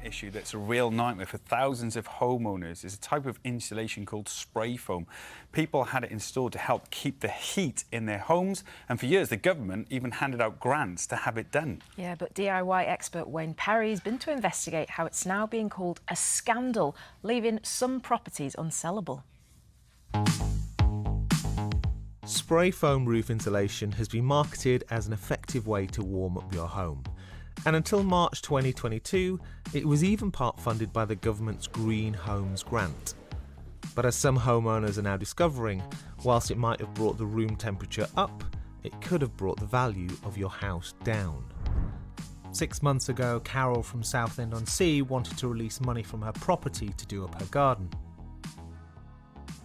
issue that's a real nightmare for thousands of homeowners is a type of insulation called spray foam. People had it installed to help keep the heat in their homes, and for years the government even handed out grants to have it done. Yeah, but DIY expert Wayne Perry's been to investigate how it's now being called a scandal, leaving some properties unsellable. Spray foam roof insulation has been marketed as an effective way to warm up your home. And until March 2022, it was even part funded by the government's Green Homes grant. But as some homeowners are now discovering, whilst it might have brought the room temperature up, it could have brought the value of your house down. 6 months ago, Carol from Southend-on-Sea wanted to release money from her property to do up her garden.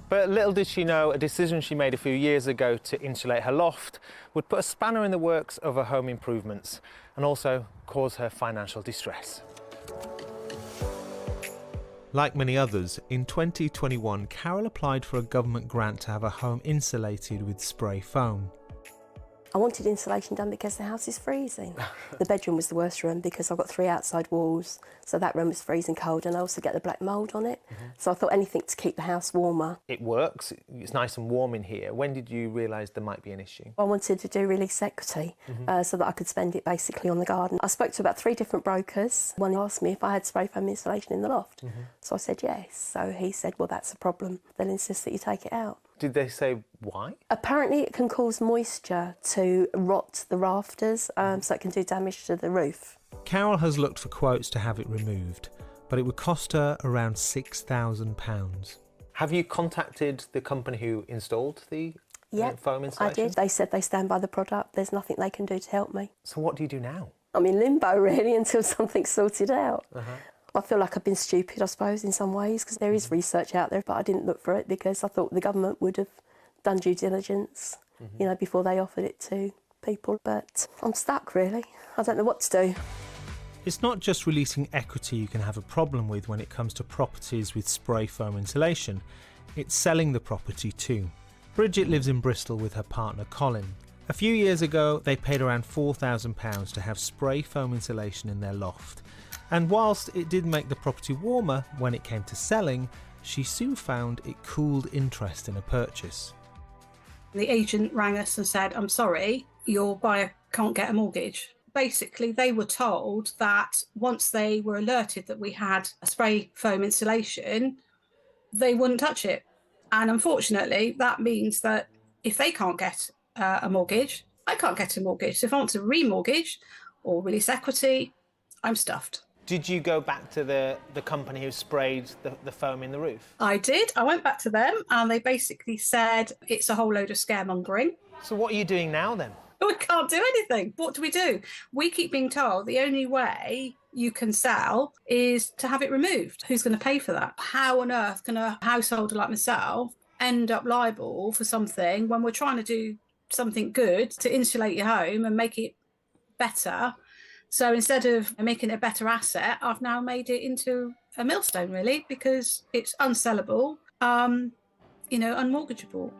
But little did she know, a decision she made a few years ago to insulate her loft would put a spanner in the works of her home improvements and also cause her financial distress. Like many others, in 2021, Carol applied for a government grant to have her home insulated with spray foam. I wanted insulation done because the house is freezing. The bedroom was the worst room because I've got 3 outside walls, so that room was freezing cold, and I also get the black mould on it. So I thought anything to keep the house warmer. It works, it's nice and warm in here. When did you realise there might be an issue? I wanted to do release equity so that I could spend it basically on the garden. I spoke to about 3 different brokers. One asked me if I had spray foam insulation in the loft. So I said yes. So he said, well, that's a problem. They'll insist that you take it out. Did they say why? Apparently it can cause moisture to rot the rafters, so it can do damage to the roof. Carol has looked for quotes to have it removed, but it would cost her around £6,000. Have you contacted the company who installed the foam insulation? I did. They said they stand by the product. There's nothing they can do to help me. So what do you do now? I'm in limbo, really, until something's sorted out. I feel like I've been stupid, I suppose, in some ways, because there is research out there, but I didn't look for it because I thought the government would have done due diligence, you know, before they offered it to people. But I'm stuck, really. I don't know what to do. It's not just releasing equity you can have a problem with when it comes to properties with spray foam insulation, it's selling the property too. Bridget lives in Bristol with her partner Colin. A few years ago, they paid around £4,000 to have spray foam insulation in their loft. And whilst it did make the property warmer when it came to selling, she soon found it cooled interest in a purchase. The agent rang us and said, I'm sorry, your buyer can't get a mortgage. Basically, they were told that once they were alerted that we had a spray foam insulation, they wouldn't touch it. And unfortunately, that means that if they can't get a mortgage, I can't get a mortgage. So if I want to remortgage or release equity, I'm stuffed. Did you go back to the company who sprayed the foam in the roof? I did. I went back to them and they basically said it's a whole load of scaremongering. So what are you doing now then? We can't do anything. What do? We keep being told the only way you can sell is to have it removed. Who's going to pay for that? How on earth can a householder like myself end up liable for something when we're trying to do something good to insulate your home and make it better? So instead of making it a better asset, I've now made it into a millstone, really, because it's unsellable, unmortgageable.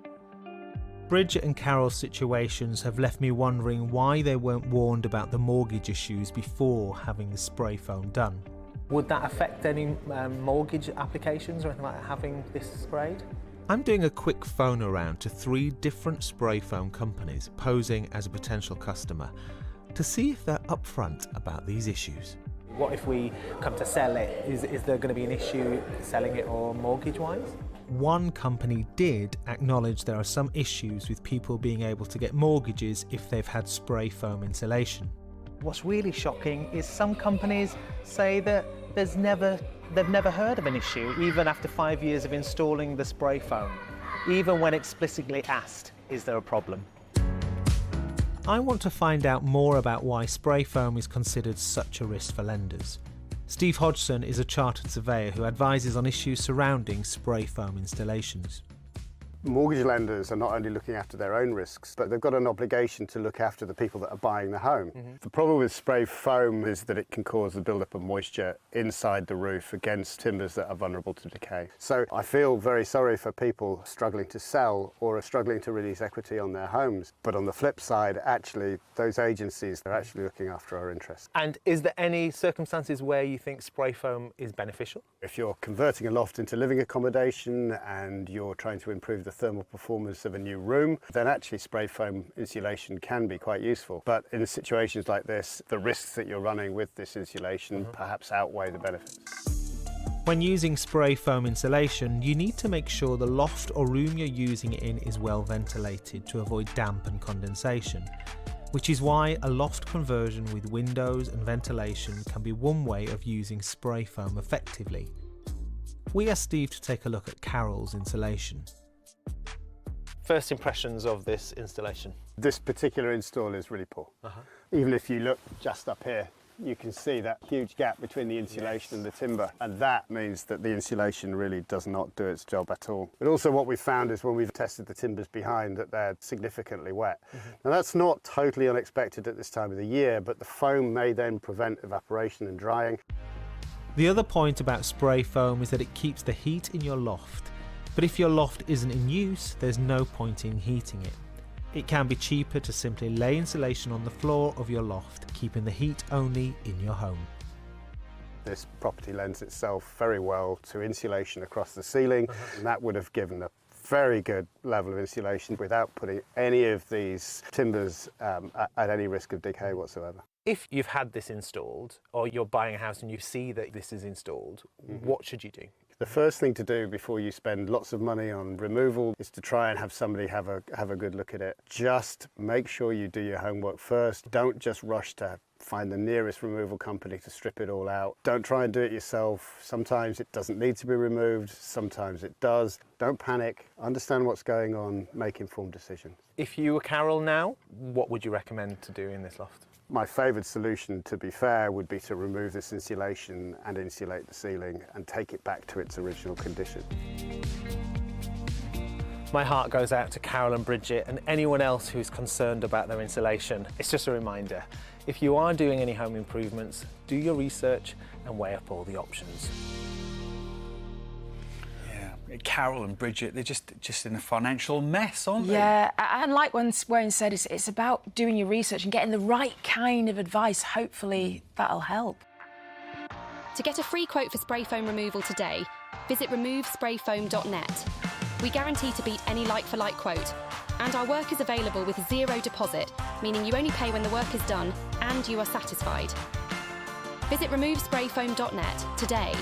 Bridget and Carol's situations have left me wondering why they weren't warned about the mortgage issues before having the spray foam done. Would that affect any mortgage applications or anything like that, having this sprayed? I'm doing a quick phone around to 3 different spray foam companies posing as a potential customer to see if they're upfront about these issues. What if we come to sell it? Is there going to be an issue selling it or mortgage-wise? One company did acknowledge there are some issues with people being able to get mortgages if they've had spray foam insulation. What's really shocking is some companies say that they've never heard of an issue, even after 5 years of installing the spray foam, even when explicitly asked, is there a problem? I want to find out more about why spray foam is considered such a risk for lenders. Steve Hodgson is a chartered surveyor who advises on issues surrounding spray foam installations. Mortgage lenders are not only looking after their own risks, but they've got an obligation to look after the people that are buying the home. The problem with spray foam is that it can cause the build-up of moisture inside the roof against timbers that are vulnerable to decay. So I feel very sorry for people struggling to sell or are struggling to release equity on their homes. But on the flip side, actually, those agencies are actually looking after our interests. And is there any circumstances where you think spray foam is beneficial? If you're converting a loft into living accommodation and you're trying to improve the thermal performance of a new room, then actually spray foam insulation can be quite useful. But in situations like this, the risks that you're running with this insulation perhaps outweigh the benefits. When using spray foam insulation, you need to make sure the loft or room you're using it in is well ventilated to avoid damp and condensation, which is why a loft conversion with windows and ventilation can be one way of using spray foam effectively. We asked Steve to take a look at Carol's insulation. First impressions of this installation? This particular install is really poor. Even if you look just up here, you can see that huge gap between the insulation and the timber, and that means that the insulation really does not do its job at all. But also what we've found is when we've tested the timbers behind that they're significantly wet. Now that's not totally unexpected at this time of the year, but the foam may then prevent evaporation and drying. The other point about spray foam is that it keeps the heat in your loft, but if your loft isn't in use, there's no point in heating it. It can be cheaper to simply lay insulation on the floor of your loft, keeping the heat only in your home. This property lends itself very well to insulation across the ceiling, and that would have given a very good level of insulation without putting any of these timbers at any risk of decay whatsoever. If you've had this installed, or you're buying a house and you see that this is installed, what should you do? The first thing to do before you spend lots of money on removal is to try and have somebody have a good look at it. Just make sure you do your homework first. Don't just rush to find the nearest removal company to strip it all out. Don't try and do it yourself. Sometimes it doesn't need to be removed, sometimes it does. Don't panic, understand what's going on, make informed decisions. If you were Carol now, what would you recommend to do in this loft? My favoured solution, to be fair, would be to remove this insulation and insulate the ceiling and take it back to its original condition. My heart goes out to Carol and Bridget and anyone else who's concerned about their insulation. It's just a reminder, if you are doing any home improvements, do your research and weigh up all the options. Carol and Bridget, they're just in a financial mess, aren't they? Yeah, and like Wayne said, it's about doing your research and getting the right kind of advice. Hopefully that'll help. To get a free quote for spray foam removal today, visit removesprayfoam.net. We guarantee to beat any like-for-like quote, and our work is available with zero deposit, meaning you only pay when the work is done and you are satisfied. Visit removesprayfoam.net today